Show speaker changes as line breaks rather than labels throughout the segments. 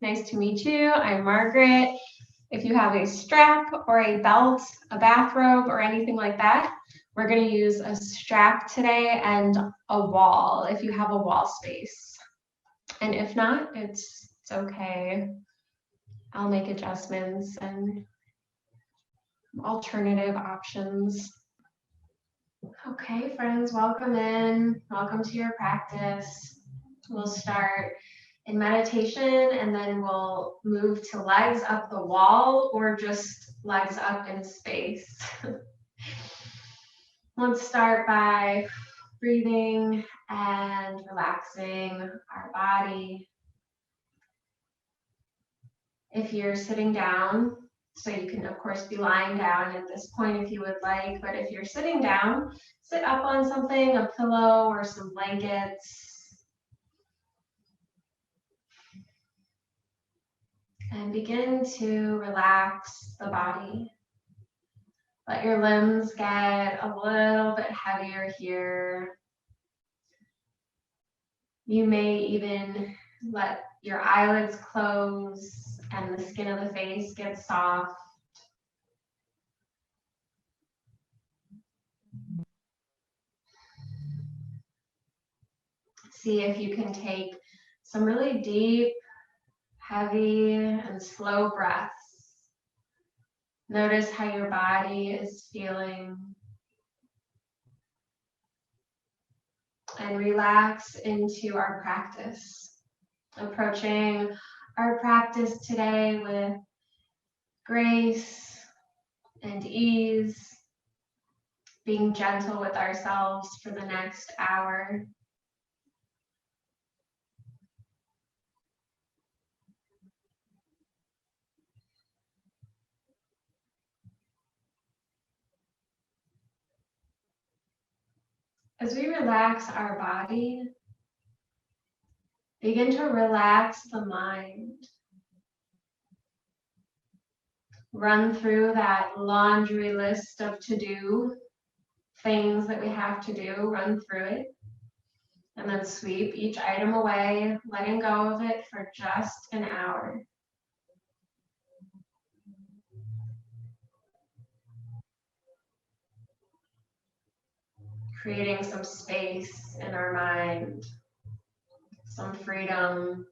Nice to meet you. I'm Margaret. If you have a strap or a belt, a bathrobe, or anything like that, we're going to use a strap today and a wall if you have a wall space. And if not, it's okay. I'll make adjustments and alternative options. Okay, friends, welcome in. Welcome to your practice. We'll start in meditation and then we'll move to legs up the wall or just legs up in space. Let's start by breathing and relaxing our body. If you're sitting down, so you can of course be lying down at this point if you would like, but if you're sitting down, sit up on something, a pillow or some blankets. And begin to relax the body. Let your limbs get a little bit heavier here. You may even let your eyelids close and the skin of the face get soft. See if you can take some really deep, heavy, and slow breaths. Notice how your body is feeling. And relax into our practice. Approaching our practice today with grace and ease, being gentle with ourselves for the next hour. As we relax our body, begin to relax the mind. Run through that laundry list of to-do things that we have to do, run through it, and then sweep each item away, letting go of it for just an hour. Creating some space in our mind, some freedom.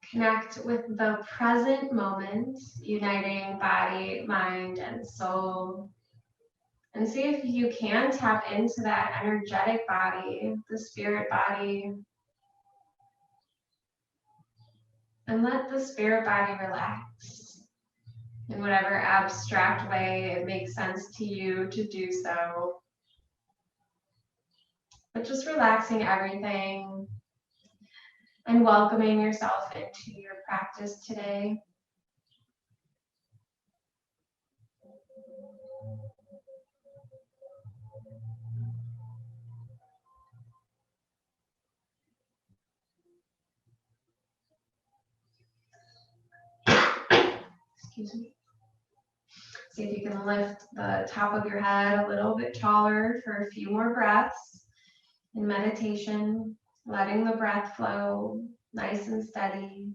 Connect with the present moment, uniting body, mind, and soul. And see if you can tap into that energetic body, the spirit body. And let the spirit body relax in whatever abstract way it makes sense to you to do so. But just relaxing everything and welcoming yourself into your practice today. Excuse me. See if you can lift the top of your head a little bit taller for a few more breaths in meditation, letting the breath flow nice and steady.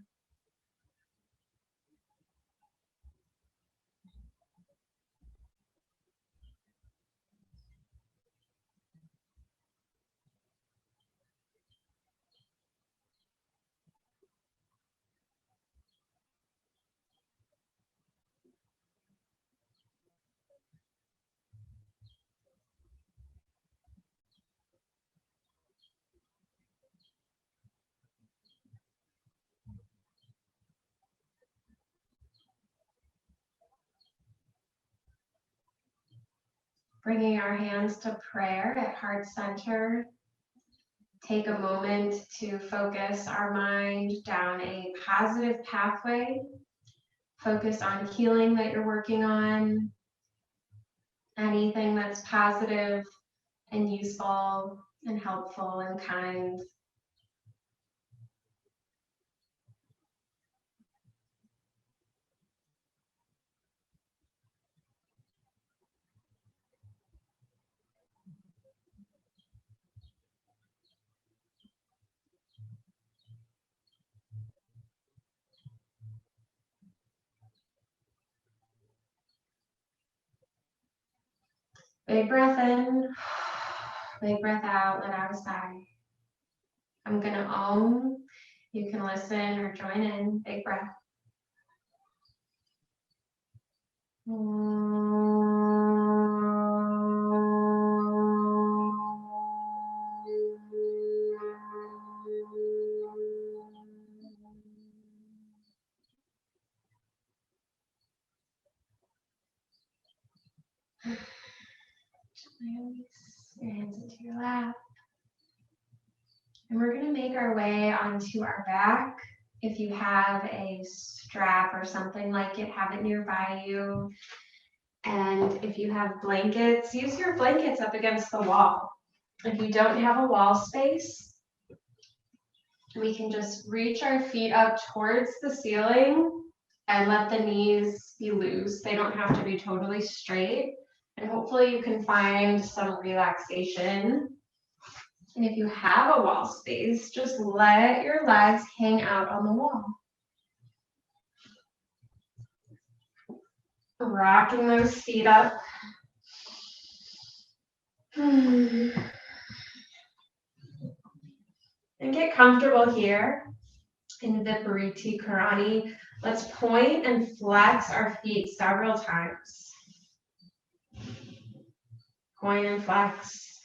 Bringing our hands to prayer at heart center. Take a moment to focus our mind down a positive pathway. Focus on healing that you're working on. anything that's positive and useful and helpful and kind. Big breath in, big breath out, let out a sigh. I'm gonna you can listen or join in, big breath. Release your hands into your lap. And we're going to make our way onto our back. If you have a strap or something like it, have it nearby you. And if you have blankets, use your blankets up against the wall. If you don't have a wall space, we can just reach our feet up towards the ceiling and let the knees be loose. They don't have to be totally straight. And hopefully you can find some relaxation. And if you have a wall space, just let your legs hang out on the wall. Rocking those feet up. And get comfortable here in Vipariti Karani. Let's point and flex our feet several times. Point and flex.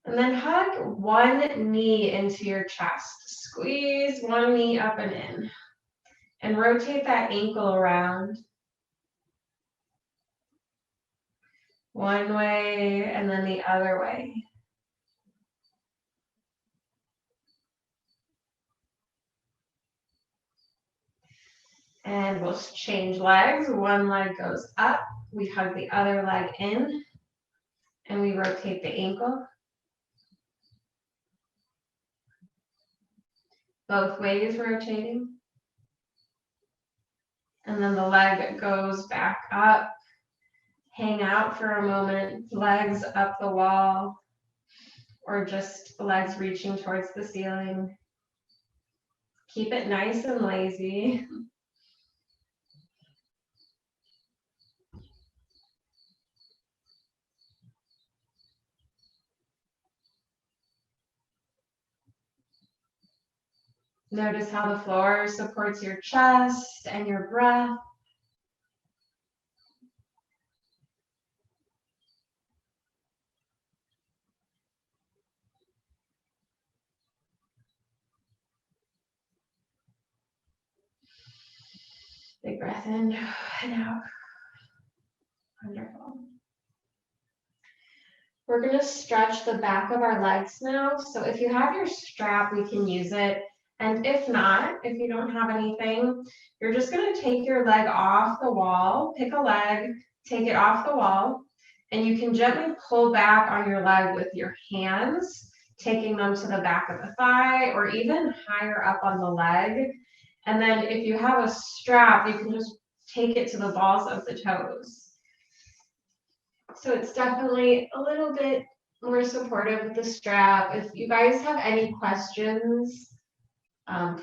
And then hug one knee into your chest. Squeeze one knee up and in. And rotate that ankle around. One way and then the other way. And we'll change legs. One leg goes up. We hug the other leg in. And we rotate the ankle. Both ways rotating. And then the leg goes back up. Hang out for a moment. Legs up the wall. Or just legs reaching towards the ceiling. Keep it nice and lazy. Notice how the floor supports your chest and your breath. Big breath in and out. Wonderful. We're going to stretch the back of our legs now. So if you have your strap, we can use it. And if not, if you don't have anything, you're just going to take your leg off the wall, pick a leg, take it off the wall, and you can gently pull back on your leg with your hands, taking them to the back of the thigh or even higher up on the leg. And then if you have a strap, you can just take it to the balls of the toes. So it's definitely a little bit more supportive with the strap. If you guys have any questions,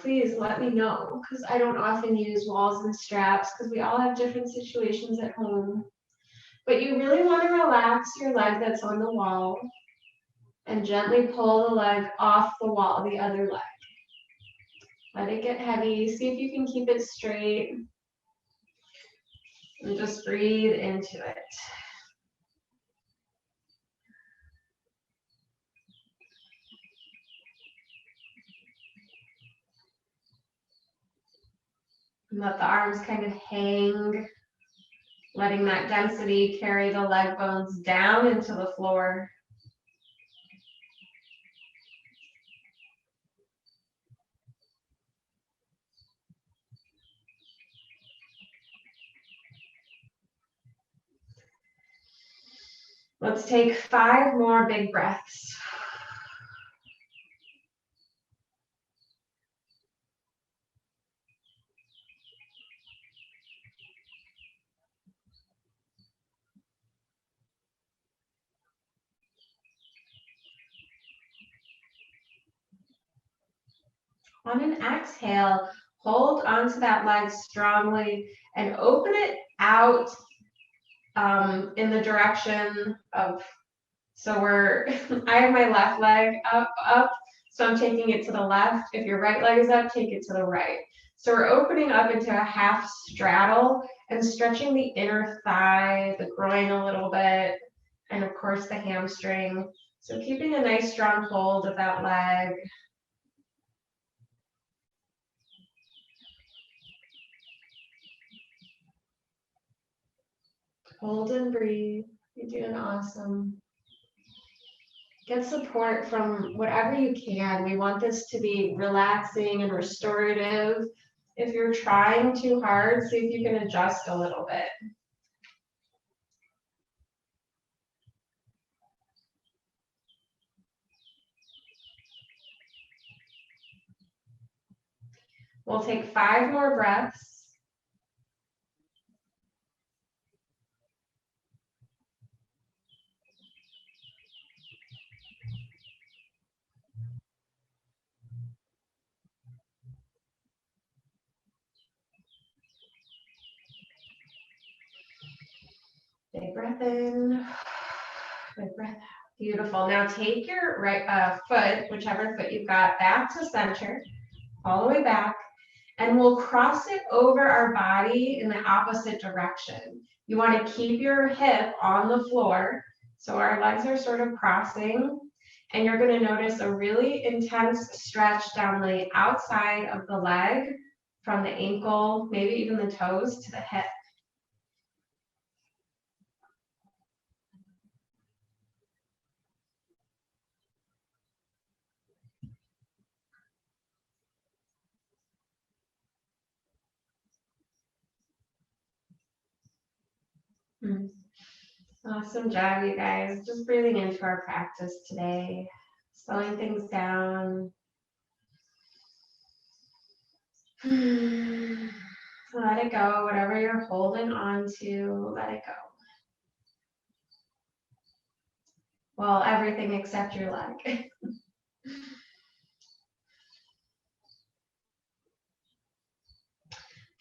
please let me know, because I don't often use walls and straps because we all have different situations at home. But you really want to relax your leg that's on the wall and gently pull the leg off the wall, the other leg. Let it get heavy. See if you can keep it straight. And just breathe into it. And let the arms kind of hang, letting that density carry the leg bones down into the floor. Let's take 5 more big breaths. On an exhale, hold onto that leg strongly and open it out in the direction of, so I have my left leg up, so I'm taking it to the left. If your right leg is up, take it to the right. So we're opening up into a half straddle and stretching the inner thigh, the groin a little bit, and of course the hamstring. So keeping a nice strong hold of that leg. Hold and breathe. You're doing awesome. Get support from whatever you can. We want this to be relaxing and restorative. If you're trying too hard, see if you can adjust a little bit. We'll take 5 more breaths. Big breath in, big breath out. Beautiful. Now take your right foot, whichever foot you've got, back to center, all the way back, and we'll cross it over our body in the opposite direction. You want to keep your hip on the floor, so our legs are sort of crossing, and you're going to notice a really intense stretch down the outside of the leg, from the ankle, maybe even the toes to the hip. Awesome job, you guys. Just breathing into our practice today, slowing things down. Let it go. Whatever you're holding on to, let it go. Well, everything except your leg.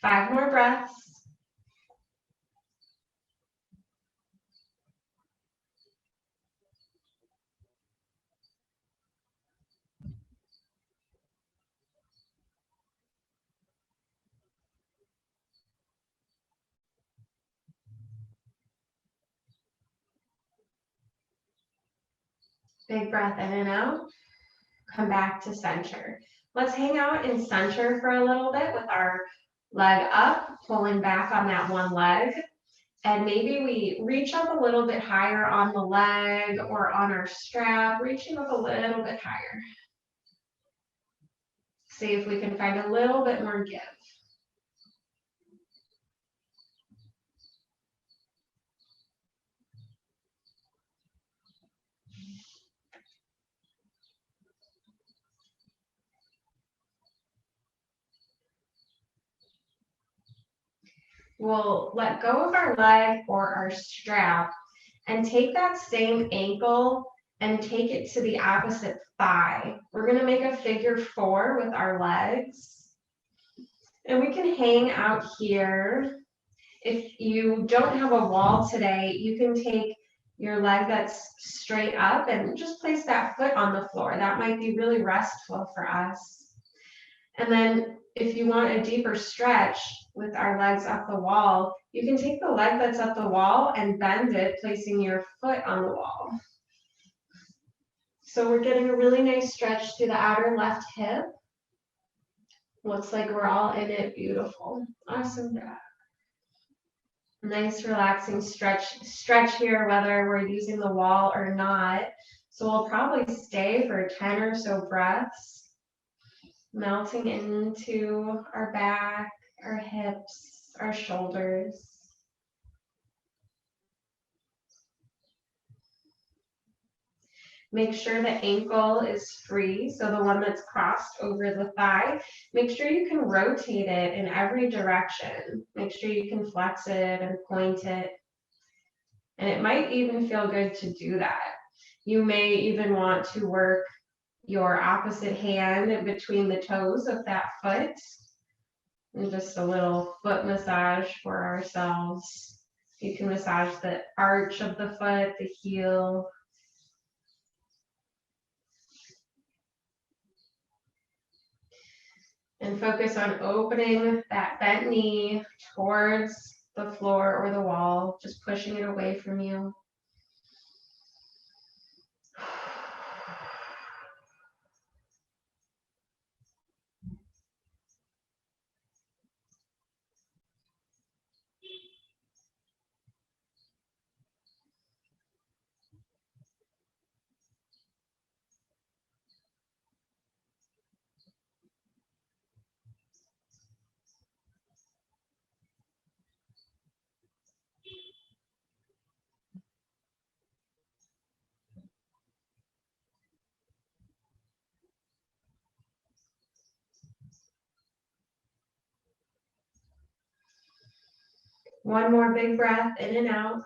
5 more breaths. Big breath in and out. Come back to center. Let's hang out in center for a little bit with our leg up, pulling back on that one leg. And maybe we reach up a little bit higher on the leg or on our strap, reaching up a little bit higher. See if we can find a little bit more give. We'll let go of our leg or our strap and take that same ankle and take it to the opposite thigh. We're going to make a figure 4 with our legs. And we can hang out here. If you don't have a wall today, you can take your leg that's straight up and just place that foot on the floor. That might be really restful for us. And then if you want a deeper stretch with our legs up the wall, you can take the leg that's up the wall and bend it, placing your foot on the wall. So we're getting a really nice stretch through the outer left hip. Looks like we're all in it. Beautiful. Awesome job. Nice relaxing stretch here, whether we're using the wall or not. So we'll probably stay for 10 or so breaths, melting into our back, our hips, our shoulders. Make sure the ankle is free, so the one that's crossed over the thigh. Make sure you can rotate it in every direction. Make sure you can flex it and point it. And it might even feel good to do that. You may even want to work your opposite hand between the toes of that foot. And just a little foot massage for ourselves. You can massage the arch of the foot, the heel. And focus on opening that bent knee towards the floor or the wall, just pushing it away from you. One more big breath in and out.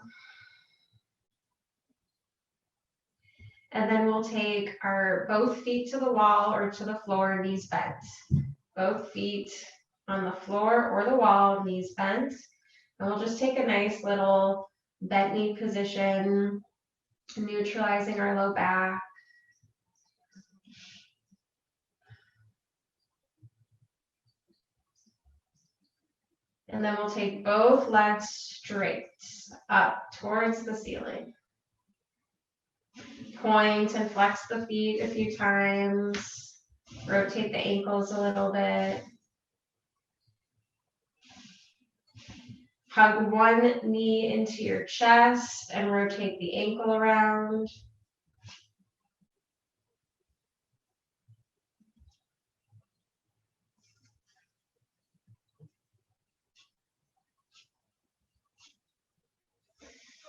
And then we'll take our both feet to the wall or to the floor, knees bent. Both feet on the floor or the wall, knees bent. And we'll just take a nice little bent knee position, neutralizing our low back. And then we'll take both legs straight up towards the ceiling. Point and flex the feet a few times. Rotate the ankles a little bit. Hug one knee into your chest and rotate the ankle around.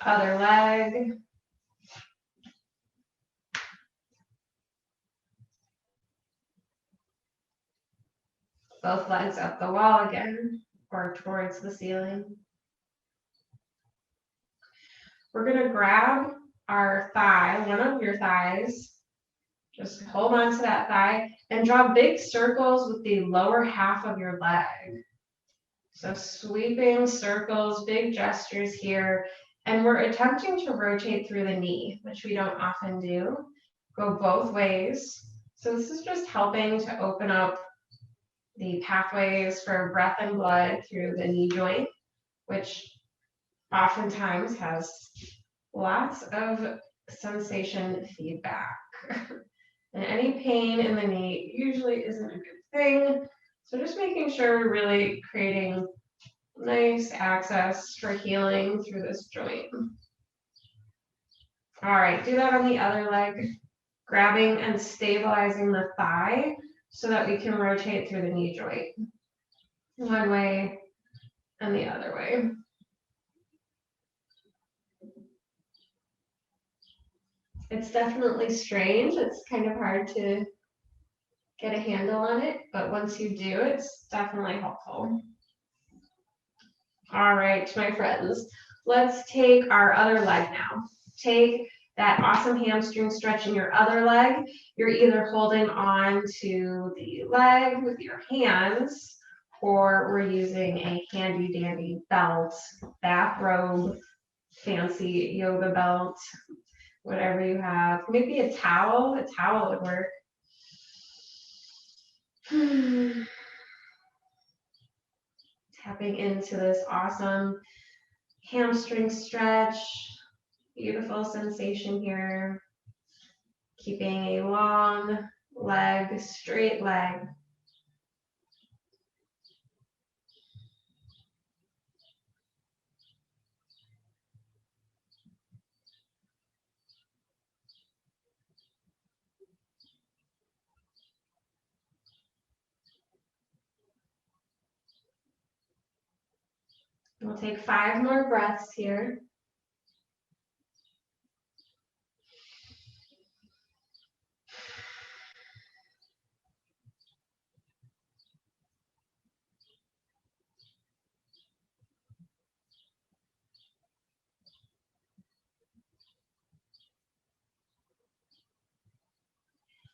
Other leg. Both legs up the wall again or towards the ceiling. We're going to grab our thigh, one of your thighs. Just hold on to that thigh and draw big circles with the lower half of your leg. So sweeping circles, big gestures here. And we're attempting to rotate through the knee, which we don't often do. Go both ways. So this is just helping to open up the pathways for breath and blood through the knee joint, which oftentimes has lots of sensation feedback. And any pain in the knee usually isn't a good thing. So just making sure we're really creating nice access for healing through this joint. All right, do that on the other leg, grabbing and stabilizing the thigh so that we can rotate through the knee joint. One way and the other way. It's definitely strange. It's kind of hard to get a handle on it, but once you do, it's definitely helpful. All right, my friends, let's take our other leg now. Take that awesome hamstring stretch in your other leg. You're either holding on to the leg with your hands, or we're using a handy dandy belt, bathrobe, fancy yoga belt, whatever you have. Maybe a towel would work. Tapping into this awesome hamstring stretch. Beautiful sensation here. Keeping a long leg, straight leg. We'll take 5 more breaths here.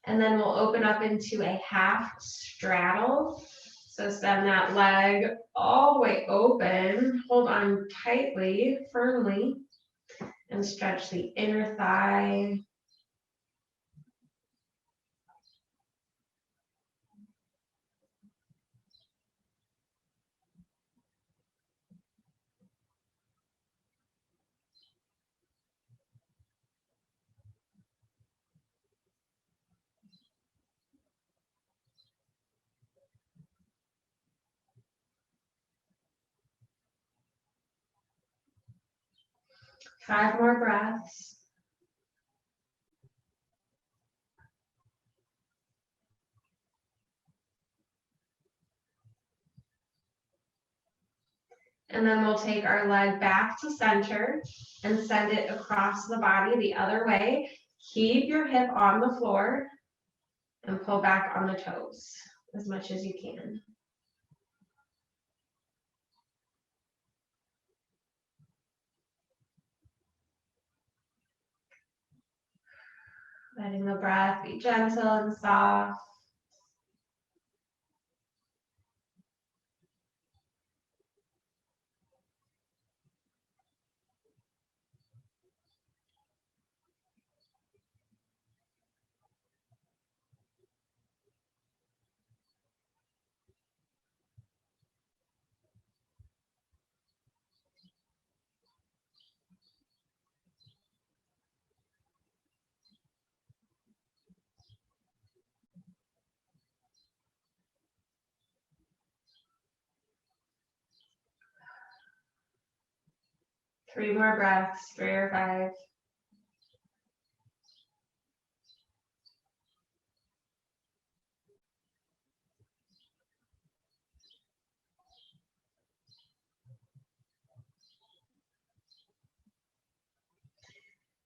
And then we'll open up into a half straddle. So send that leg all the way open, hold on tightly, firmly, and stretch the inner thigh. Five more breaths. And then we'll take our leg back to center and send it across the body the other way. Keep your hip on the floor and pull back on the toes as much as you can. Letting the breath be gentle and soft. Three more breaths, 3 or 5.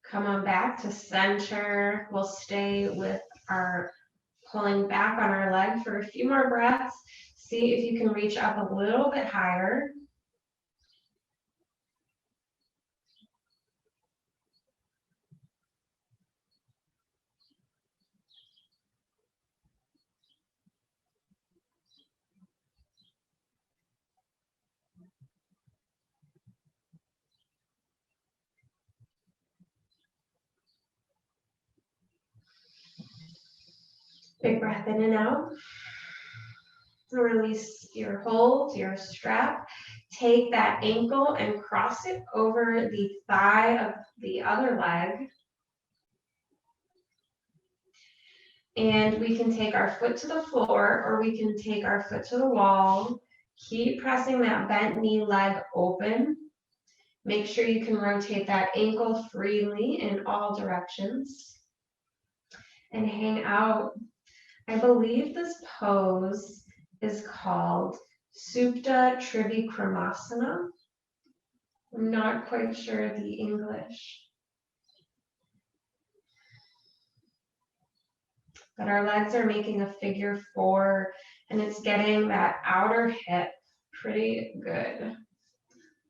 Come on back to center. We'll stay with our pulling back on our leg for a few more breaths. See if you can reach up a little bit higher. Big breath in and out. Release your hold, your strap. Take that ankle and cross it over the thigh of the other leg. And we can take our foot to the floor or we can take our foot to the wall. Keep pressing that bent knee leg open. Make sure you can rotate that ankle freely in all directions. And hang out. I believe this pose is called Supta Trivikramasana. I'm not quite sure the English. But our legs are making a figure 4 and it's getting that outer hip pretty good. A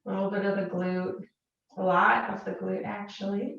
little bit of the glute, a lot of the glute actually.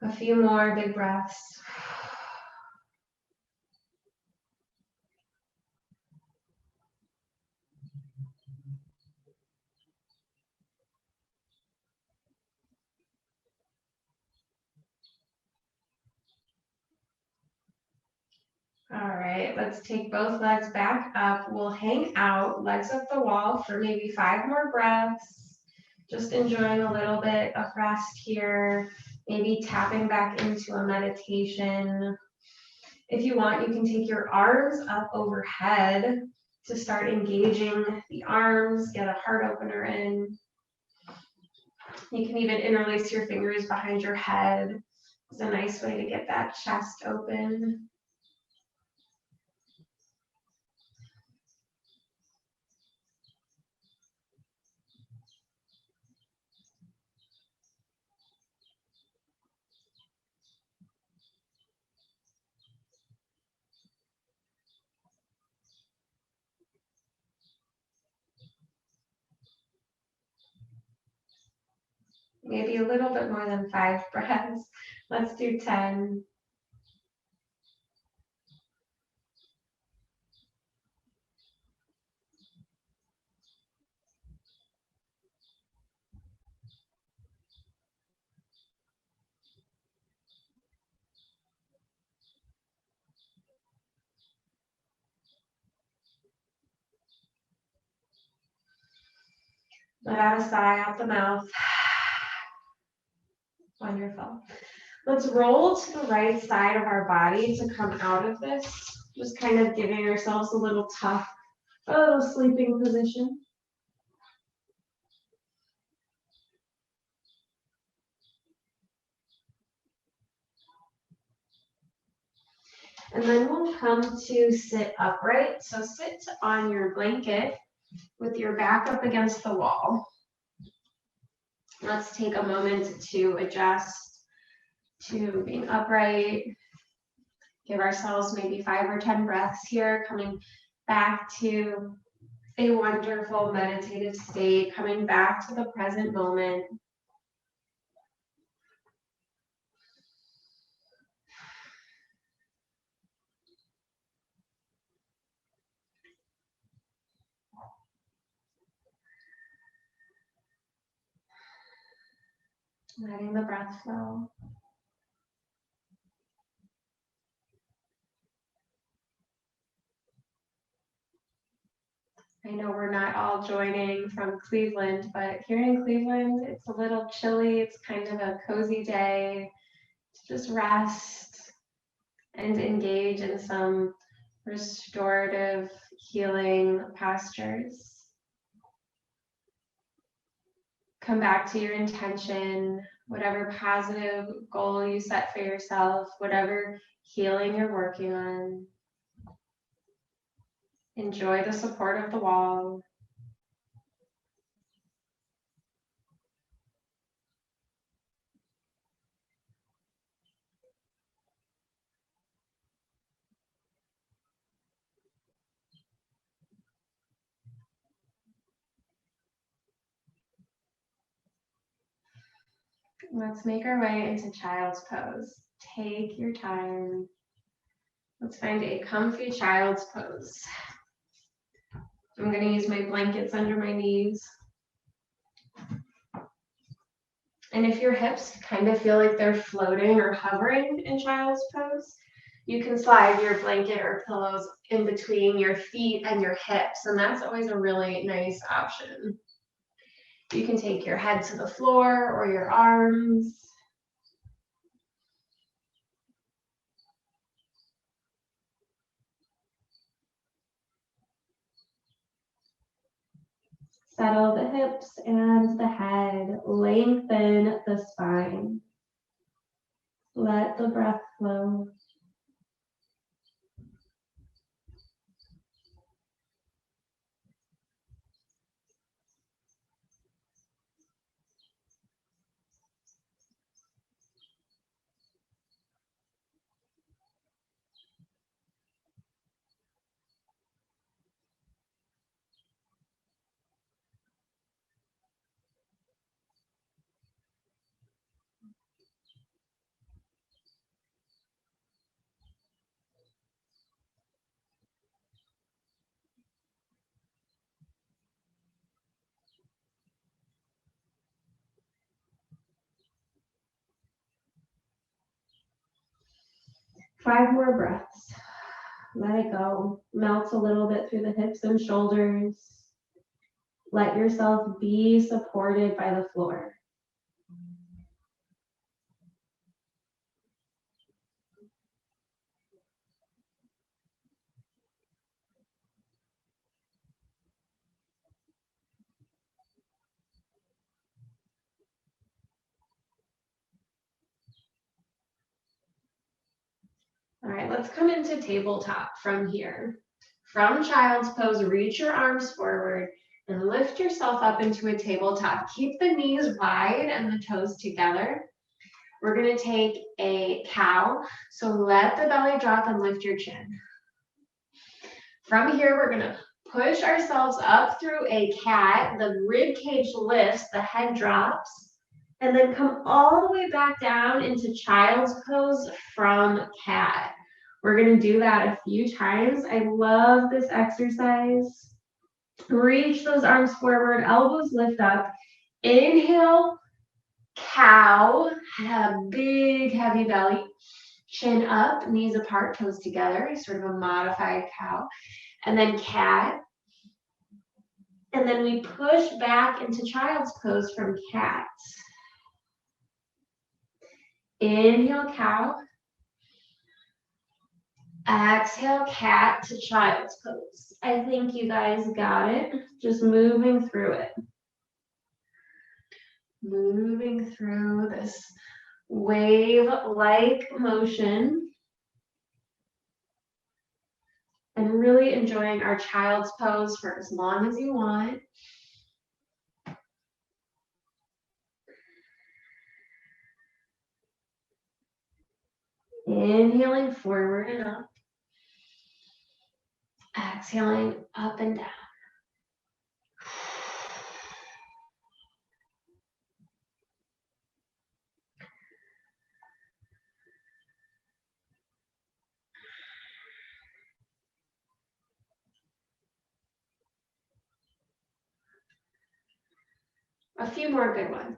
A few more big breaths. All right, let's take both legs back up. We'll hang out, legs up the wall for maybe 5 more breaths. Just enjoying a little bit of rest here, maybe tapping back into a meditation. If you want, you can take your arms up overhead, to start engaging the arms, get a heart opener in. You can even interlace your fingers behind your head. It's a nice way to get that chest open. Maybe a little bit more than 5 breaths. Let's do 10. Let out a sigh out the mouth. Wonderful. Let's roll to the right side of our body to come out of this. Just kind of giving ourselves a little tuck, a little sleeping position. And then we'll come to sit upright. So sit on your blanket with your back up against the wall. Let's take a moment to adjust to being upright. Give ourselves maybe 5 or 10 breaths here, coming back to a wonderful meditative state, coming back to the present moment. Letting the breath flow. I know we're not all joining from Cleveland, but here in Cleveland, it's a little chilly. It's kind of a cozy day to just rest and engage in some restorative healing postures. Come back to your intention, whatever positive goal you set for yourself, whatever healing you're working on. Enjoy the support of the wall. Let's make our way into child's pose. Take your time. Let's find a comfy child's pose. I'm going to use my blankets under my knees. And if your hips kind of feel like they're floating or hovering in child's pose, you can slide your blanket or pillows in between your feet and your hips, and that's always a really nice option. You can take your head to the floor or your arms. Settle the hips and the head. Lengthen the spine. Let the breath flow. Five more breaths. Let it go. Melt a little bit through the hips and shoulders. Let yourself be supported by the floor. let's come into tabletop from here. From child's pose, reach your arms forward and lift yourself up into a tabletop. Keep the knees wide and the toes together. We're going to take a cow, so let the belly drop and lift your chin. From here, we're going to push ourselves up through a cat. The rib cage lifts, the head drops, and then come all the way back down into child's pose from cat. We're going to do that a few times. I love this exercise. Reach those arms forward, elbows lift up. Inhale, cow, have a big heavy belly. Chin up, knees apart, toes together, sort of a modified cow. And then cat. And then we push back into child's pose from cat. Inhale, cow. Exhale, cat to child's pose. I think you guys got it. Just moving through it. Moving through this wave-like motion. And really enjoying our child's pose for as long as you want. Inhaling forward and up. Exhaling up and down. A few more good ones.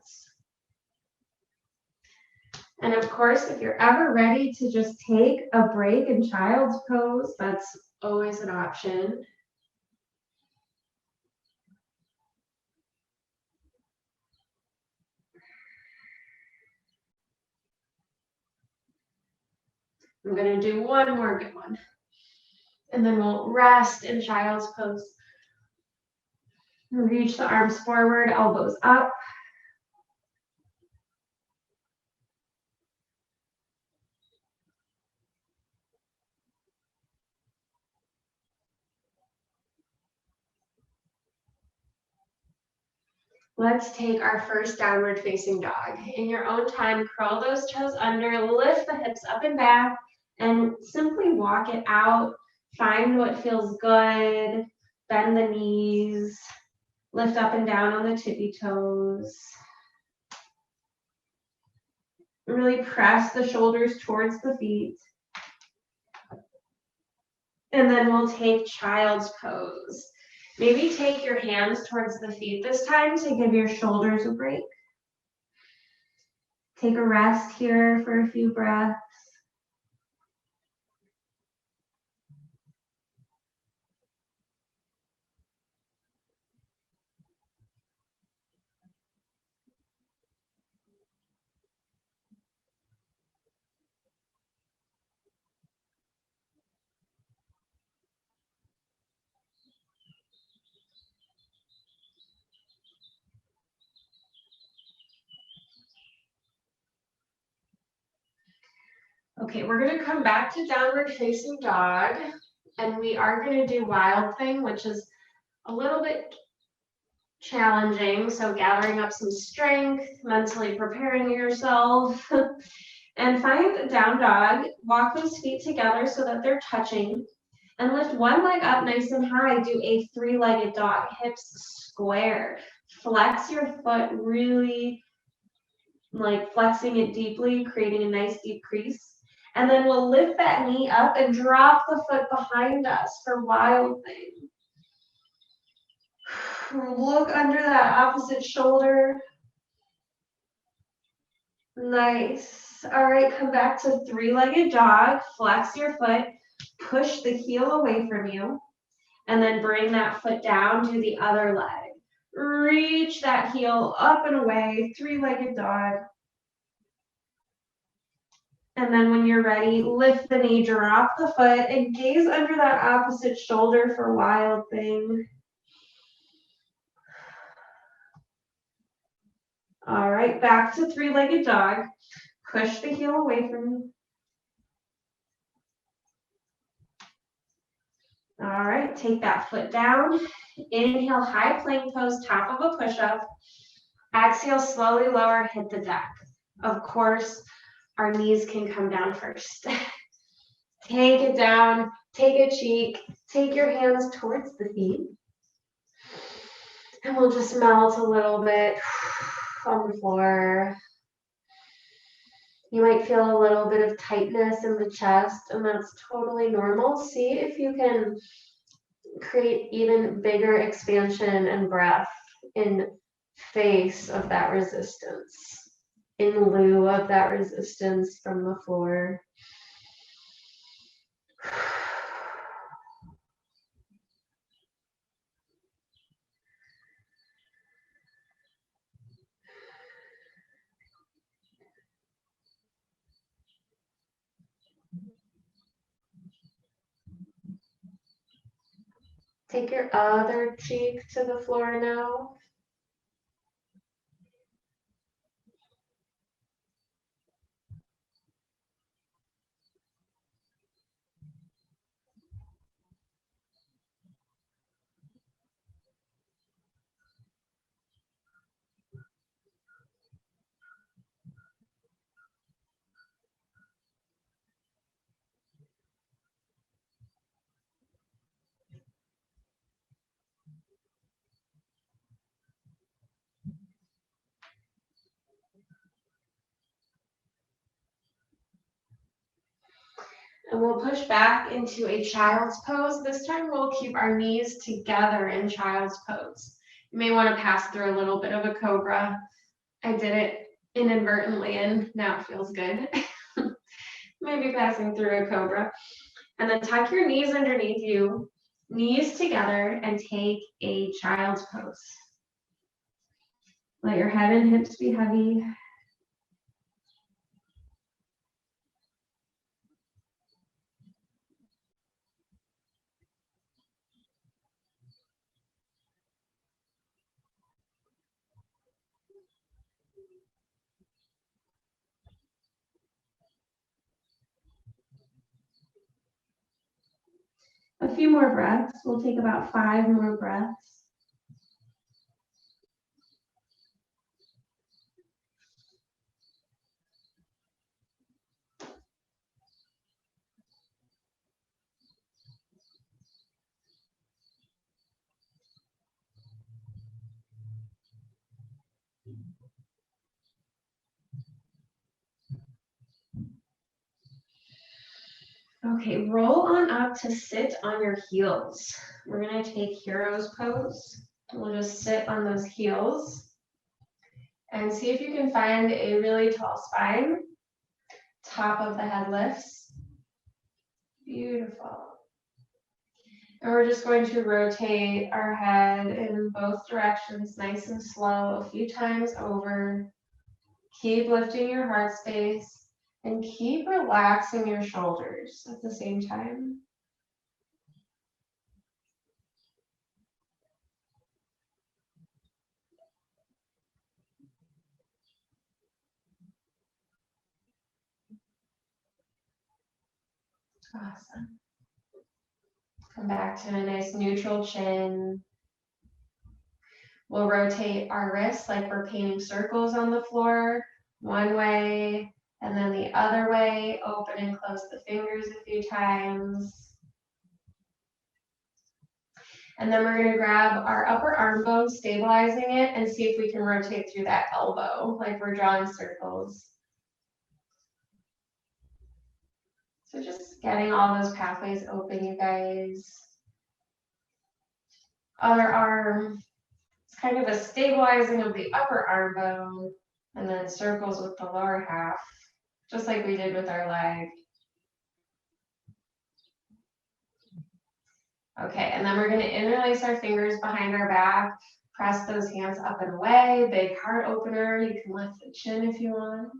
And of course, if you're ever ready to just take a break in child's pose, that's always an option. I'm going to do one more good one. And then we'll rest in child's pose. Reach the arms forward, elbows up. Let's take our first downward facing dog. In your own time, curl those toes under, lift the hips up and back, and simply walk it out. Find what feels good. Bend the knees. Lift up and down on the tippy toes. Really press the shoulders towards the feet. And then we'll take child's pose. Maybe take your hands towards the feet this time to give your shoulders a break. Take a rest here for a few breaths. Okay, we're going to come back to downward facing dog, and we are going to do wild thing, which is a little bit challenging. So gathering up some strength, mentally preparing yourself, and find a down dog. Walk those feet together so that they're touching, and lift one leg up nice and high. Do a three-legged dog, hips square. Flex your foot, really like flexing it deeply, creating a nice deep crease. And then we'll lift that knee up and drop the foot behind us for wild thing. Look under that opposite shoulder. Nice. All right, come back to three-legged dog. Flex your foot. Push the heel away from you. And then bring that foot down to the other leg. Reach that heel up and away. Three-legged dog. And then when you're ready, lift the knee, drop the foot, and gaze under that opposite shoulder for wild thing. All right, back to three-legged dog. Push the heel away from you. All right, take that foot down. Inhale, high plank pose, top of a push-up. Exhale, slowly lower, hit the deck. Of course, our knees can come down first. Take it down, take a cheek, take your hands towards the feet. And we'll just melt a little bit on the floor. You might feel a little bit of tightness in the chest, and that's totally normal. See if you can create even bigger expansion and breath in face of that resistance, in lieu of that resistance from the floor. Take your other cheek to the floor now. And we'll push back into a child's pose. This time we'll keep our knees together in child's pose. You may want to pass through a little bit of a cobra. I did it inadvertently and now it feels good. Maybe passing through a cobra. And then tuck your knees underneath you, knees together, and take a child's pose. Let your head and hips be heavy. A few more breaths. We'll take about 5 more breaths. Okay, roll on up to sit on your heels. We're gonna take hero's pose. We'll just sit on those heels and see if you can find a really tall spine. Top of the head lifts. Beautiful. And we're just going to rotate our head in both directions, nice and slow, a few times over. Keep lifting your heart space and keep relaxing your shoulders at the same time. Awesome. Come back to a nice neutral chin. We'll rotate our wrists like we're painting circles on the floor, one way and then the other way. Open and close the fingers a few times. And then we're going to grab our upper arm bone, stabilizing it, and see if we can rotate through that elbow like we're drawing circles. So just getting all those pathways open, you guys. Other arm, it's kind of a stabilizing of the upper arm bone, and then circles with the lower half, just like we did with our leg. Okay, and then we're going to interlace our fingers behind our back, press those hands up and away, big heart opener. You can lift the chin if you want.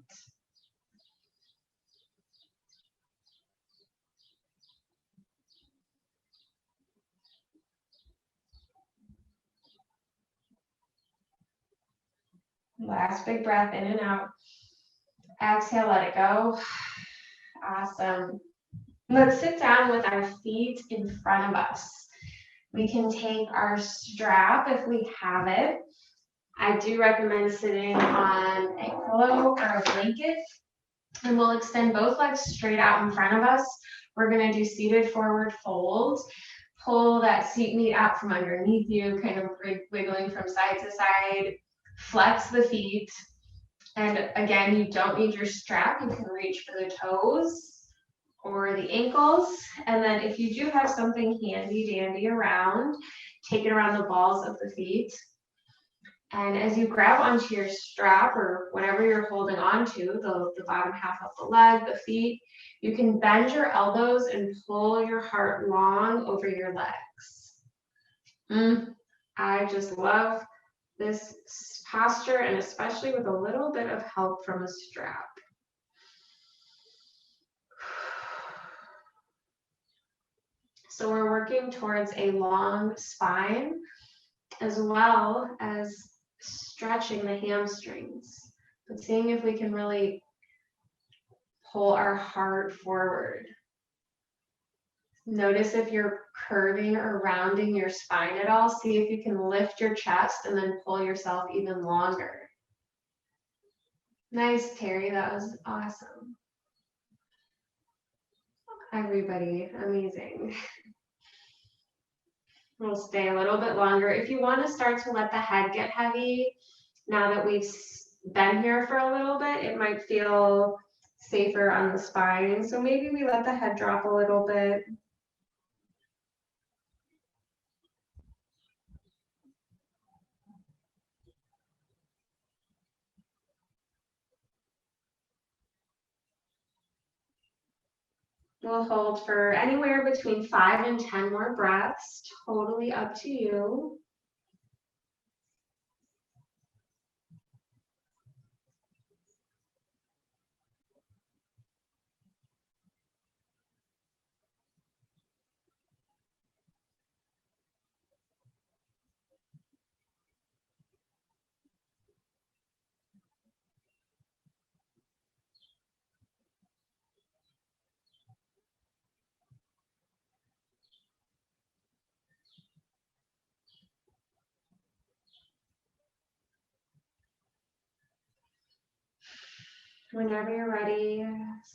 Last big breath in and out. Exhale, let it go. Awesome. Let's sit down with our feet in front of us. We can take our strap if we have it. I do recommend sitting on a pillow or a blanket, and we'll extend both legs straight out in front of us. We're going to do seated forward fold. Pull that seat meat out from underneath you, kind of wiggling from side to side. Flex the feet. And again, you don't need your strap. You can reach for the toes or the ankles. And then if you do have something handy dandy around, take it around the balls of the feet. And as you grab onto your strap or whatever you're holding onto, the bottom half of the leg, the feet, you can bend your elbows and pull your heart long over your legs. I just love this posture, and especially with a little bit of help from a strap. So we're working towards a long spine as well as stretching the hamstrings, but seeing if we can really pull our heart forward. Notice if you're curving or rounding your spine at all. See if you can lift your chest and then pull yourself even longer. Nice, Terry, that was awesome. Everybody, amazing. We'll stay a little bit longer. If you want to start to let the head get heavy, now that we've been here for a little bit, it might feel safer on the spine. So maybe we let the head drop a little bit. We'll hold for anywhere between 5 and 10 more breaths, totally up to you. Whenever you're ready,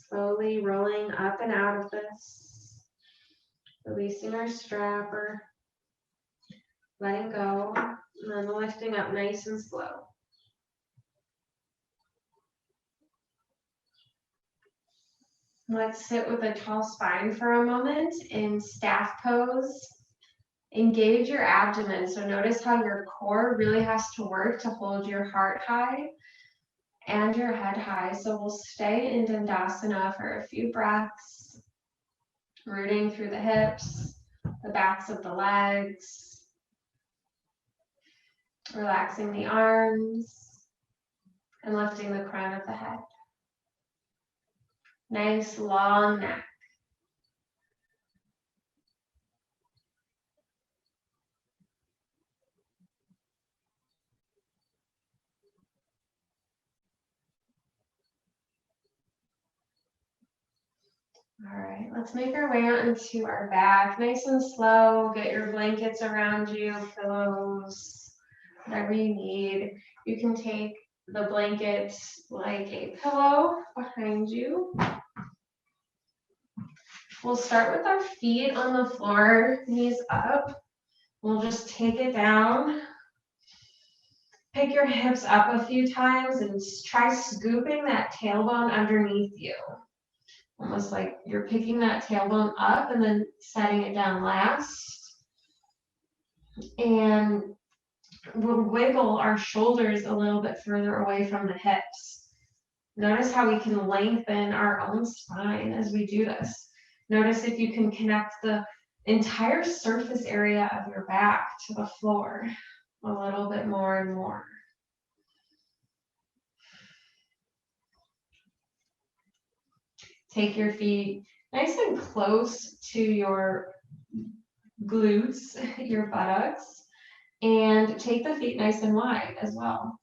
slowly rolling up and out of this, releasing our strap or letting go, and then lifting up nice and slow. Let's sit with a tall spine for a moment in staff pose. Engage your abdomen. So notice how your core really has to work to hold your heart high and your head high. So we'll stay in Dandasana for a few breaths, rooting through the hips, the backs of the legs, relaxing the arms, and lifting the crown of the head. Nice long neck. All right, let's make our way out into our back, nice and slow. Get your blankets around you, pillows, whatever you need. You can take the blanket like a pillow behind you. We'll start with our feet on the floor, knees up. We'll just take it down. Pick your hips up a few times and try scooping that tailbone underneath you. Almost like you're picking that tailbone up and then setting it down last. And we'll wiggle our shoulders a little bit further away from the hips. Notice how we can lengthen our own spine as we do this. Notice if you can connect the entire surface area of your back to the floor a little bit more and more. Take your feet nice and close to your glutes, your buttocks, and take the feet nice and wide as well.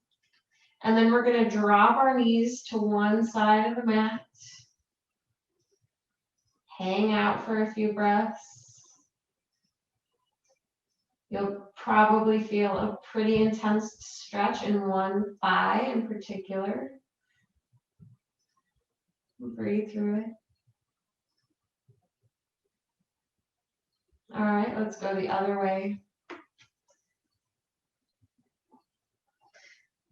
And then we're going to drop our knees to one side of the mat. Hang out for a few breaths. You'll probably feel a pretty intense stretch in one thigh in particular. Breathe through it. All right, let's go the other way.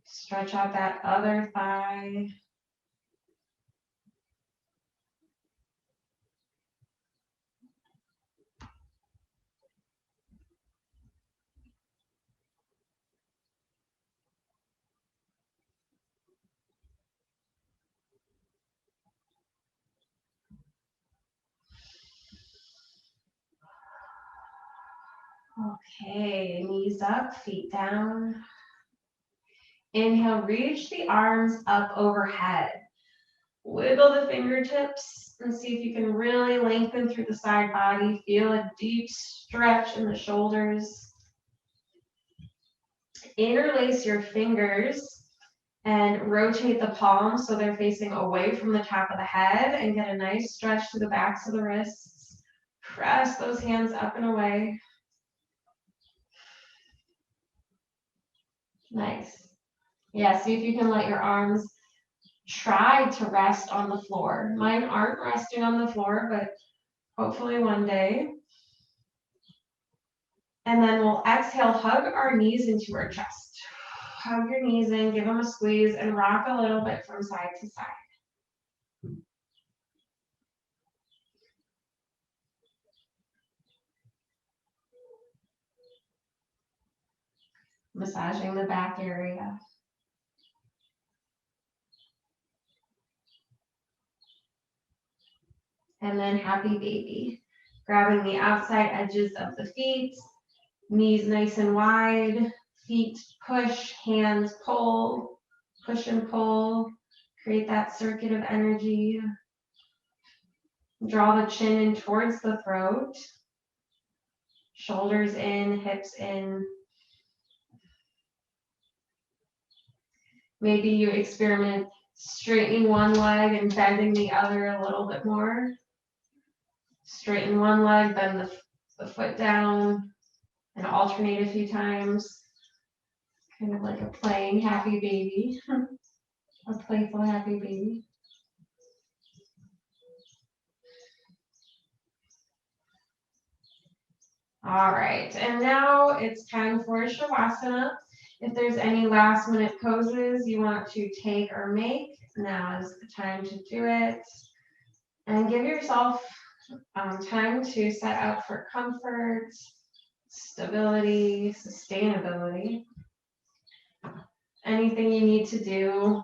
Stretch out that other thigh. Okay, knees up, feet down. Inhale, reach the arms up overhead. Wiggle the fingertips and see if you can really lengthen through the side body. Feel a deep stretch in the shoulders. Interlace your fingers and rotate the palms so they're facing away from the top of the head, and get a nice stretch to the backs of the wrists. Press those hands up and away. Nice. Yeah, see if you can let your arms try to rest on the floor. Mine aren't resting on the floor, but hopefully one day. And then we'll exhale, hug our knees into our chest. Hug your knees in, give them a squeeze, and rock a little bit from side to side. Massaging the back area. And then happy baby. Grabbing the outside edges of the feet, knees nice and wide, feet push, hands pull, push and pull. Create that circuit of energy. Draw the chin in towards the throat. Shoulders in, hips in. Maybe you experiment straightening one leg and bending the other a little bit more. Straighten one leg, bend the foot down, and alternate a few times. Kind of like a playing happy baby, a playful happy baby. All right, and now it's time for Shavasana. If there's any last minute poses you want to take or make, now is the time to do it. And give yourself time to set up for comfort, stability, sustainability. Anything you need to do,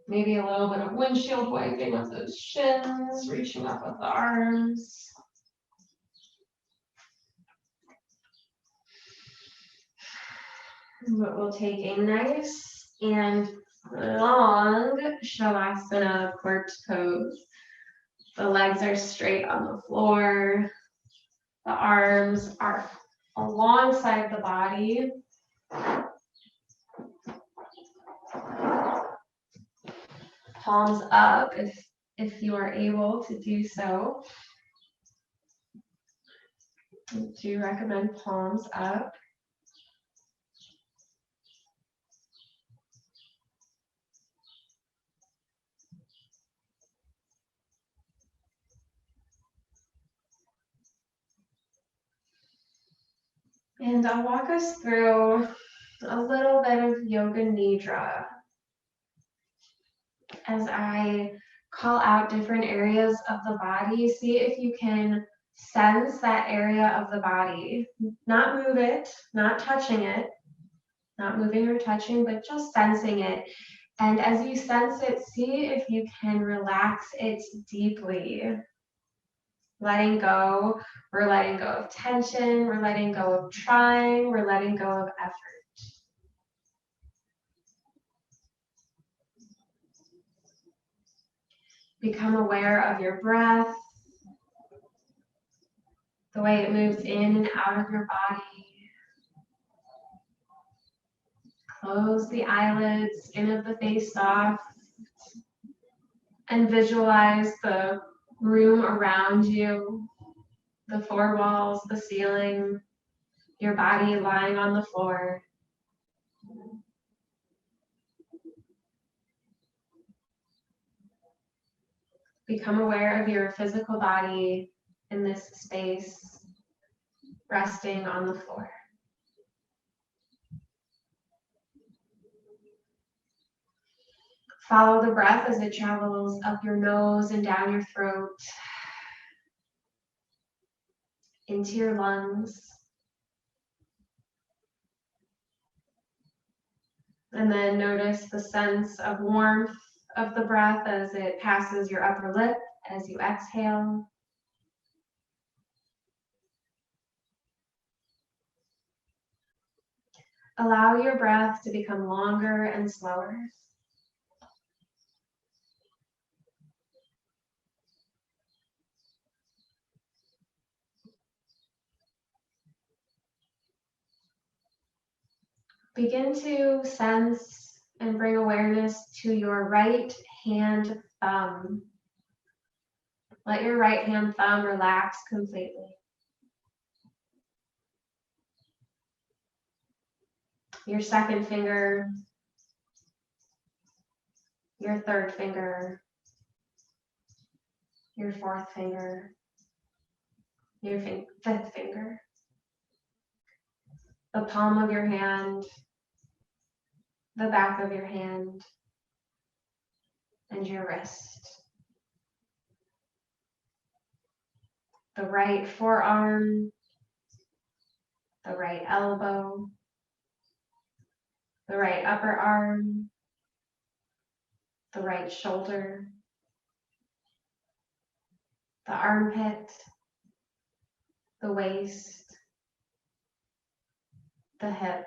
maybe a little bit of windshield wiping of those shins, reaching up with the arms. But we'll take a nice and long Shavasana corpse pose. The legs are straight on the floor. The arms are alongside the body. Palms up if you are able to do so. I do recommend palms up. And I'll walk us through a little bit of Yoga Nidra as I call out different areas of the body. See if you can sense that area of the body. Not move it, not touching it, not moving or touching, but just sensing it. And as you sense it, see if you can relax it deeply. Letting go. We're letting go of tension. We're letting go of trying. We're letting go of effort. Become aware of your breath, the way it moves in and out of your body. Close the eyelids, skin of the face soft, and visualize the room around you, the four walls, the ceiling, your body lying on the floor. Become aware of your physical body in this space, resting on the floor. Follow the breath as it travels up your nose and down your throat, into your lungs. And then notice the sense of warmth of the breath as it passes your upper lip as you exhale. Allow your breath to become longer and slower. Begin to sense and bring awareness to your right hand thumb. Let your right hand thumb relax completely. Your second finger, your third finger, your fourth finger, your fifth finger, the palm of your hand, the back of your hand, and your wrist. The right forearm, the right elbow, the right upper arm, the right shoulder, the armpit, the waist, the hip,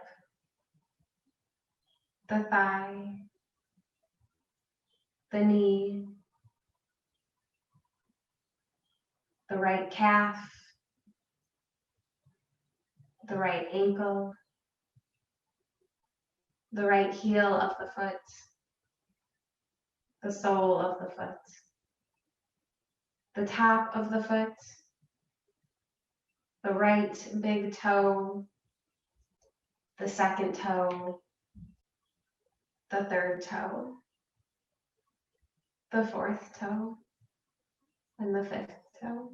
the thigh, the knee, the right calf, the right ankle, the right heel of the foot, the sole of the foot, the top of the foot, the right big toe, the second toe, the third toe, the fourth toe, and the fifth toe.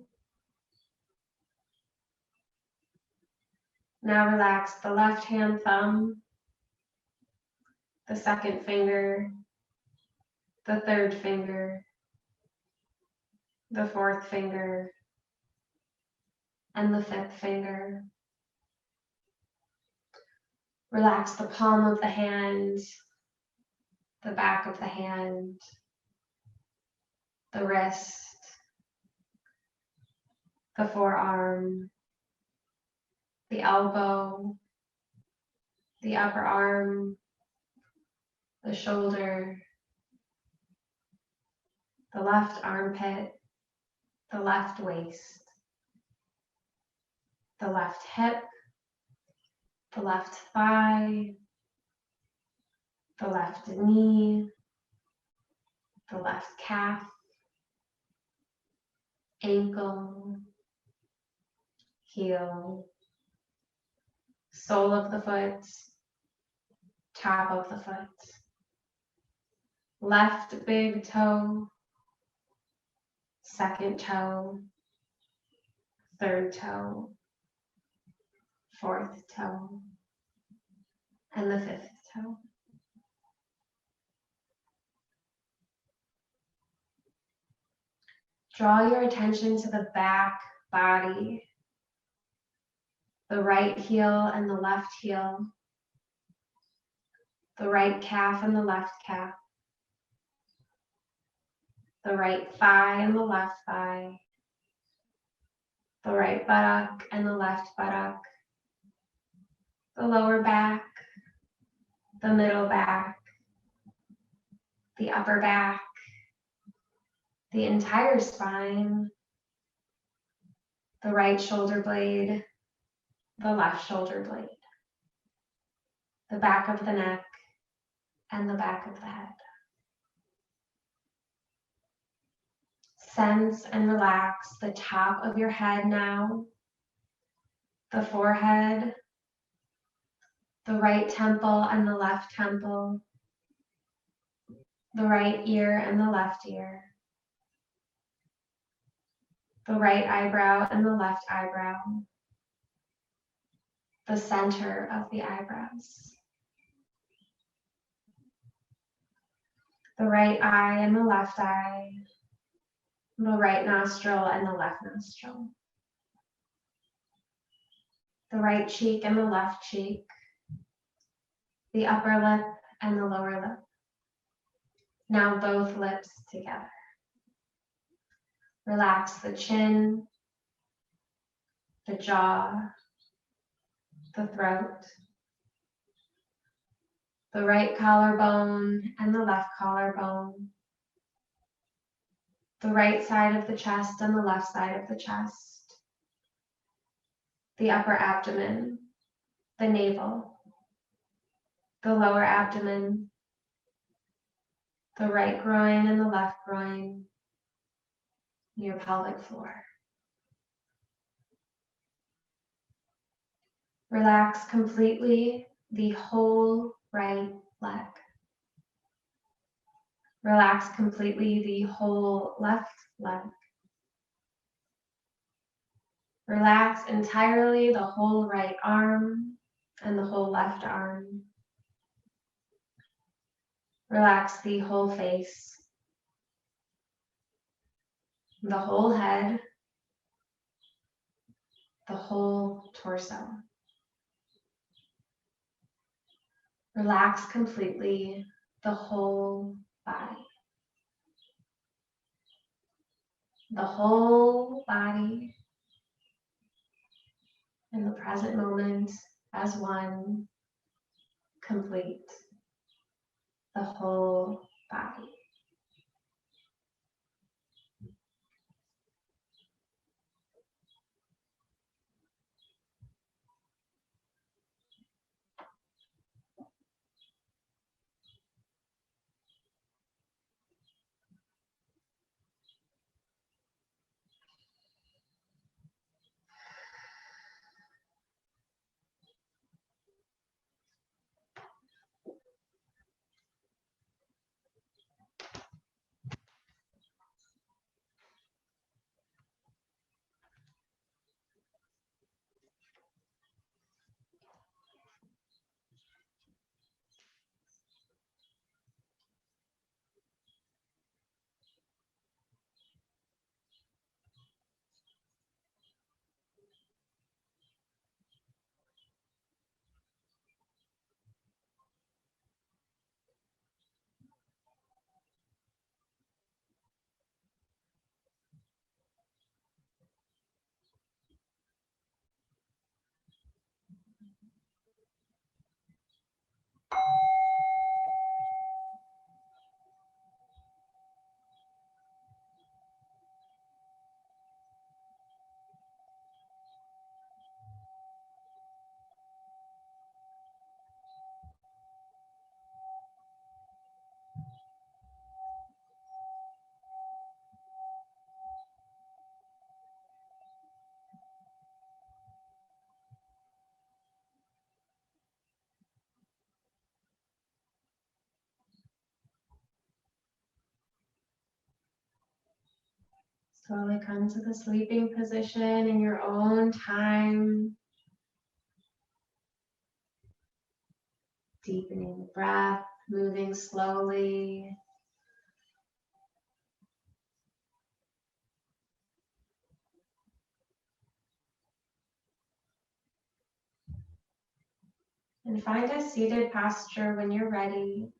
Now relax the left hand thumb, the second finger, the third finger, the fourth finger, and the fifth finger. Relax the palm of the hand, the back of the hand, the wrist, the forearm, the elbow, the upper arm, the shoulder, the left armpit, the left waist, the left hip, the left thigh, the left knee, the left calf, ankle, heel, sole of the foot, top of the foot, left big toe, second toe, third toe, fourth toe, and the fifth toe. Draw your attention to the back body, the right heel and the left heel, the right calf and the left calf, the right thigh and the left thigh, the right buttock and the left buttock, the lower back, the middle back, the upper back, the entire spine, the right shoulder blade, the left shoulder blade, the back of the neck, and the back of the head. sense and relax the top of your head now, the forehead, the right temple and the left temple, the right ear and the left ear, the right eyebrow and the left eyebrow, the center of the eyebrows, the right eye and the left eye, the right nostril and the left nostril, the right cheek and the left cheek, the upper lip and the lower lip. Now both lips together. Relax the chin, the jaw, the throat, the right collarbone and the left collarbone, the right side of the chest and the left side of the chest, the upper abdomen, the navel, the lower abdomen, the right groin and the left groin, your pelvic floor. Relax completely the whole right leg. Relax completely the whole left leg. Relax entirely the whole right arm and the whole left arm. Relax the whole face, the whole head, the whole torso. Relax completely the whole body. The whole body in the present moment as one, complete. The whole body. Slowly come to the sleeping position in your own time. Deepening the breath, moving slowly. And find a seated posture when you're ready.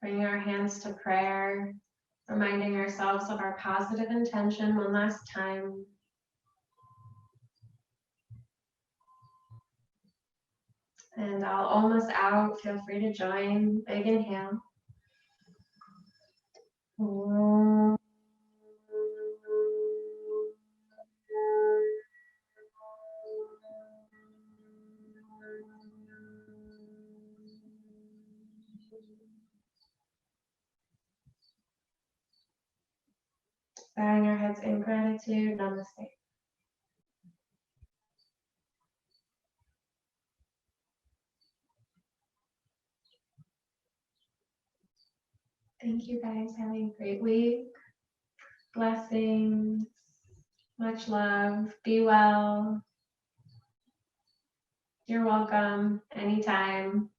Bringing our hands to prayer, reminding ourselves of our positive intention one last time. And I'll almost out. Feel free to join. Big inhale. Bowing our heads in gratitude. Namaste. Thank you guys. Having a great week. Blessings. Much love. Be well. You're welcome. Anytime.